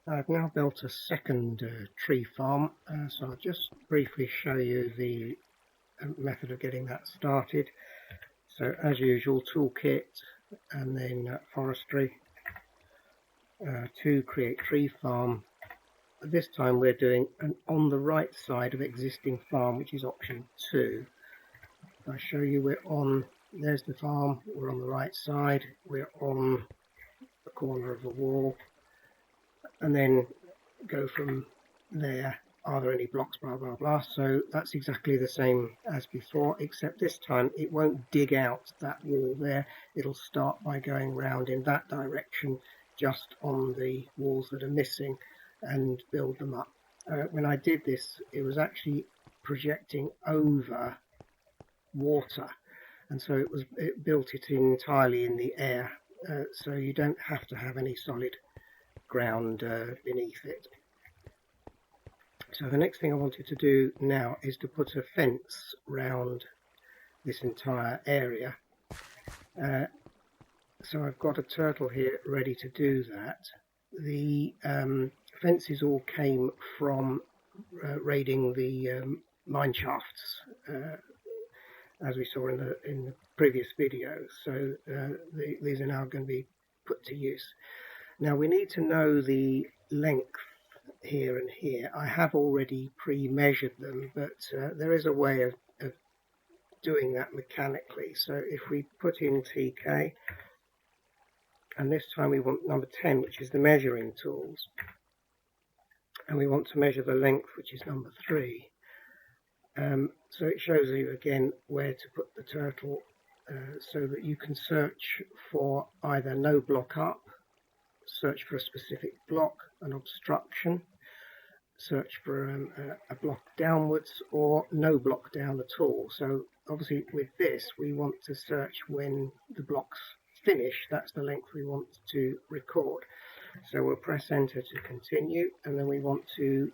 I've now built a second tree farm, so I'll just briefly show you the method of getting that started. So as usual, toolkit and then forestry to create tree farm. This time we're doing an on the right side of existing farm, which is option 2. If I show you, we're on, there's the farm, we're on the right side, we're on the corner of the wall, and then go from there. Are there any blocks, blah blah blah. So that's exactly the same as before, except this time it won't dig out that wall there. It'll start by going round in that direction just on the walls that are missing and build them up. When I did this, it was actually projecting over water, and so it built it entirely in the air, so you don't have to have any solid ground beneath it. So the next thing I wanted to do now is to put a fence round this entire area. So I've got a turtle here ready to do that. The fences all came from raiding the mine shafts, as we saw in the previous video. So these are now going to be put to use. Now we need to know the length here and here. I have already pre-measured them, but there is a way of doing that mechanically. So if we put in TK, and this time we want number 10, which is the measuring tools, and we want to measure the length, which is number 3. So it shows you again where to put the turtle, so that you can search for either no block up, search for a specific block, an obstruction, search for a block downwards, or no block down at all. So obviously with this we want to search when the block's finished. That's the length we want to record. So we'll press enter to continue, and then we want to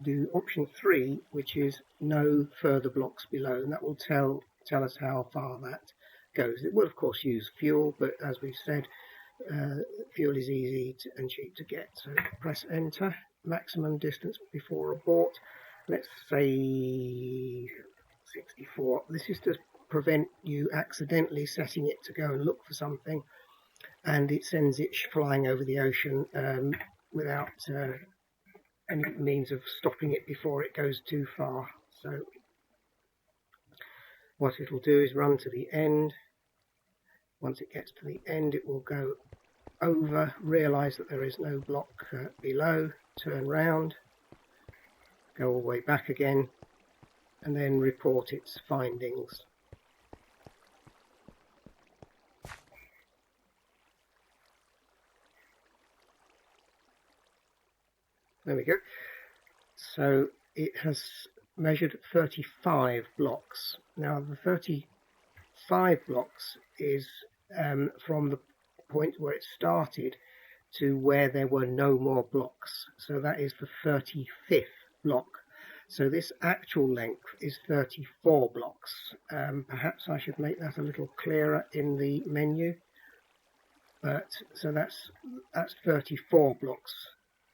do option 3, which is no further blocks below, and that will tell us how far that goes. It will of course use fuel, but as we've said, fuel is easy and cheap to get. So press enter. Maximum distance before abort, let's say 64. This is to prevent you accidentally setting it to go and look for something and it sends it flying over the ocean without any means of stopping it before it goes too far. So what it'll do is run to the end. Once it gets to the end, it will go over, realise that there is no block below, turn round, go all the way back again, and then report its findings. There we go. So it has measured 35 blocks. Now the 35 blocks is from the point where it started to where there were no more blocks. So that is the 35th block. So this actual length is 34 blocks. Perhaps I should make that a little clearer in the menu. But so that's 34 blocks,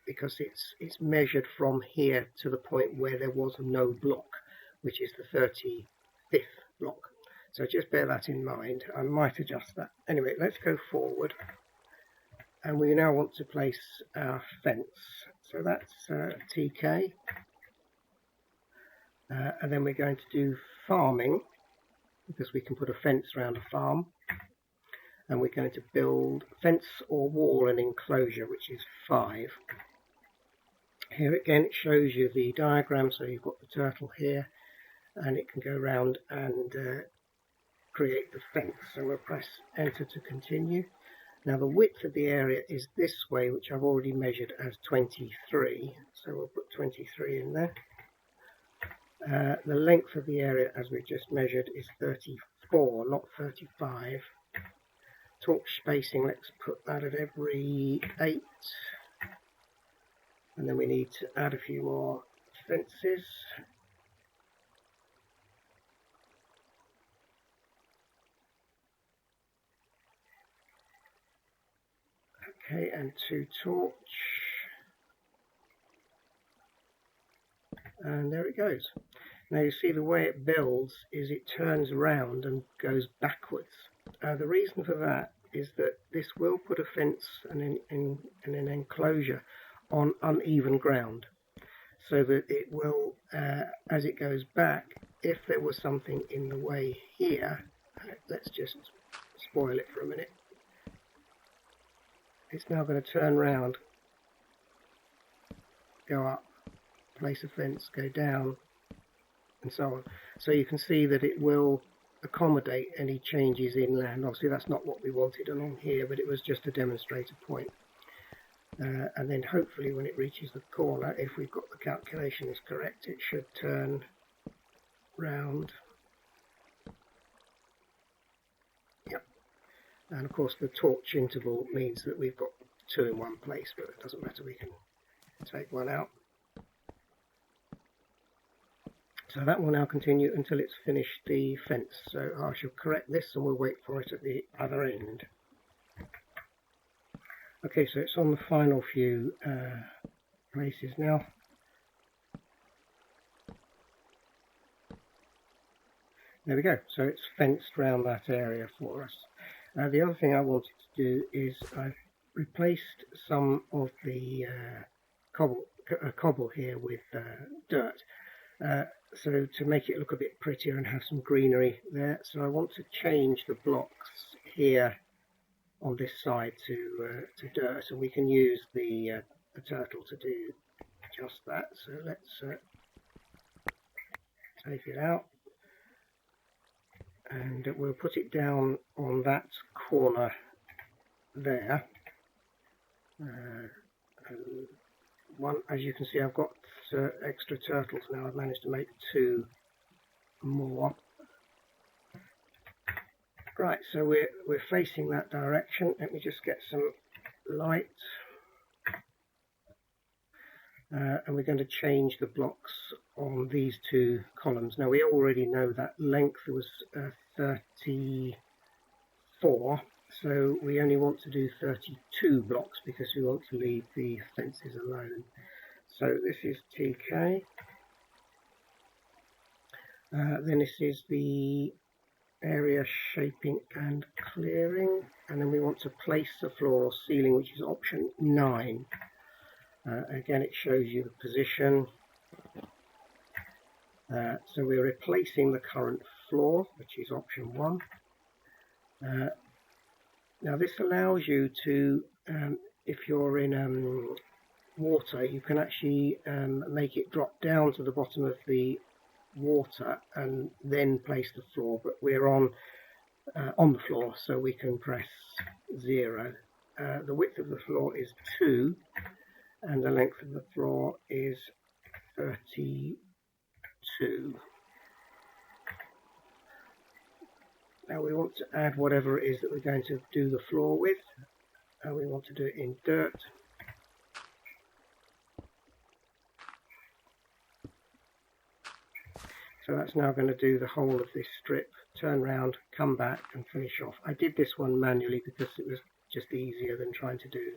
because it's measured from here to the point where there was no block, which is the 35th block. So just bear that in mind. I might adjust that. Anyway, let's go forward. And we now want to place our fence. So that's TK. And then we're going to do farming, because we can put a fence around a farm. And we're going to build fence or wall and enclosure, which is 5. Here again it shows you the diagram, so you've got the turtle here, and it can go around and create the fence. So we'll press enter to continue. Now the width of the area is this way, which I've already measured as 23, so we'll put 23 in there. The length of the area, as we've just measured, is 34, not 35. Torch spacing, let's put that at every 8. And then we need to add a few more fences. Okay, and 2 torch. and there it goes. Now you see the way it builds is it turns around and goes backwards. The reason for that is that this will put a fence and an enclosure on uneven ground, so that it will, as it goes back, if there was something in the way here, let's just spoil it for a minute. It's now going to turn round, go up, place a fence, go down, and so on. So you can see that it will accommodate any changes inland. Obviously that's not what we wanted along here, but it was just a demonstrator point. And then hopefully when it reaches the corner, if we've got the calculations correct, it should turn round. Yep. And of course the torch interval means that we've got two in one place, but it doesn't matter, we can take one out. So that will now continue until it's finished the fence. So I shall correct this and we'll wait for it at the other end. Okay, so it's on the final few places now. There we go, so it's fenced round that area for us. The other thing I wanted to do is I've replaced some of the cobble here with dirt. So to make it look a bit prettier and have some greenery there. So I want to change the blocks here on this side to dirt, and we can use the turtle to do just that. So let's take it out, and we'll put it down on that corner there. One, as you can see, I've got extra turtles now. I've managed to make 2 more. Right, so we're facing that direction. Let me just get some light, and we're going to change the blocks on these 2 columns. Now we already know that length was 34, so we only want to do 32 blocks because we want to leave the fences alone. So this is TK, then this is the area shaping and clearing, and then we want to place the floor or ceiling, which is option 9. Again, it shows you the position. So we're replacing the current floor, which is option 1. Now this allows you to, if you're in water, you can actually make it drop down to the bottom of the water and then place the floor, but we're on the floor, so we can press 0. The width of the floor is 2 and the length of the floor is 32. Now we want to add whatever it is that we're going to do the floor with. We want to do it in dirt. So that's now going to do the whole of this strip, turn round, come back and finish off. I did this one manually because it was just easier than trying to do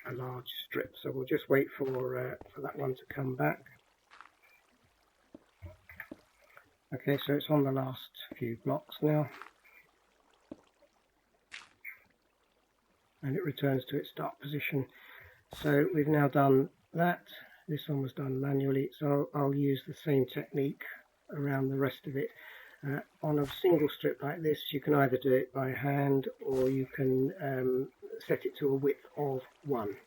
a large strip. So we'll just wait for that one to come back. Okay, so it's on the last few blocks now. And it returns to its start position. So we've now done that. This one was done manually, so I'll use the same technique around the rest of it. On a single strip like this, you can either do it by hand or you can set it to a width of 1.